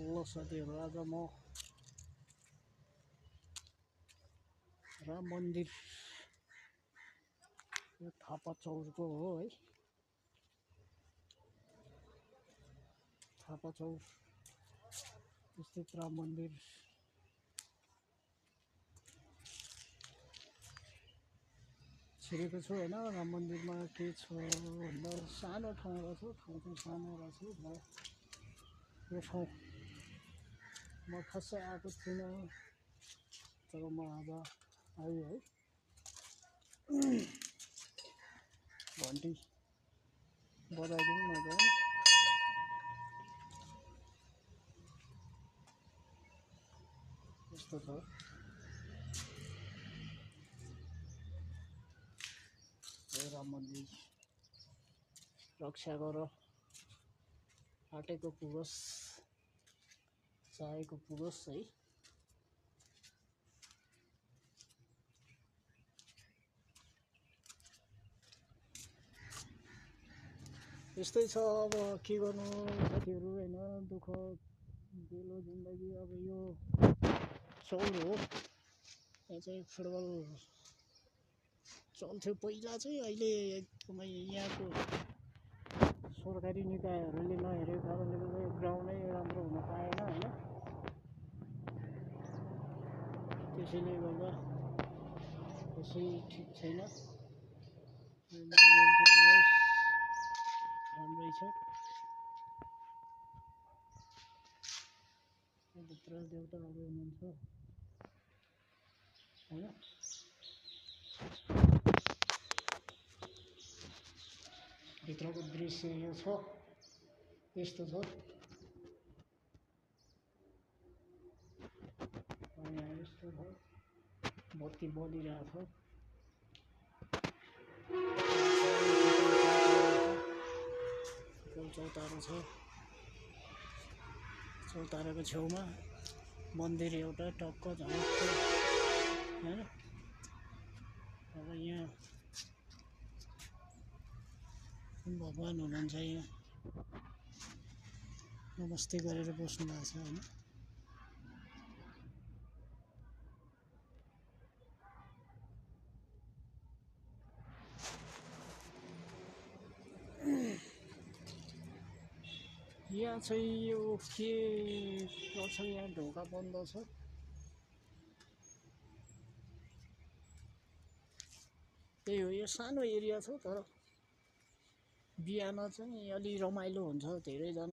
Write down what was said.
ल साथीहरू, आज म राम मन्दिर यो थापा चौरको हो है। थापा चौर स्थित राम मन्दिर छिरेको छु होइन। राम मन्दिरमा के छ भन्दा सानो ठाउँ रहेछ, ठाउँ चाहिँ सानो रहेछ। यो ठाउँ म खासै आएको थिइनँ, तर म आज आएँ है। घन्टी बजाइदिउँ न त। यस्तो छ राम मन्दिर। रक्षा गर, आँटेको पुगोस्, चाहेको पुगोस् है। यस्तै छ, अब के गर्नु साथीहरू होइन। दुःख बेलो जिन्दगी। अब यो चौर हो, यहाँ चाहिँ फुटबल चल्थ्यो पहिला चाहिँ। अहिले एकदमै यहाँको सरकारी निकायहरूले नहेरेको कारणले गर्दा ग्राउन्डै राम्रो हुन पाएन होइन। त्यसैले गर्दा त्यसै ठिक छैन। राम्रै छ। भित्र देउताहरू हुनुहुन्छ होइन। भित्रको दृश्य यो छ, यस्तो छ। यहाँ यस्तो छ, बत्ती बलिरहेछ। चौतारो छ, चौतारोको छेउमा मन्दिर एउटा टक्क झलक्क होइन। अब यहाँ भगवान् हुनुहुन्छ, यहाँ नमस्ते गरेर बस्नु भएको छ होइन। यहाँ चाहिँ यो के गर्छ, यहाँ ढोका बन्द छ। त्यही हो, यो सानो एरिया छ, तर बिहान चाहिँ अलि रमाइलो हुन्छ। धेरैजना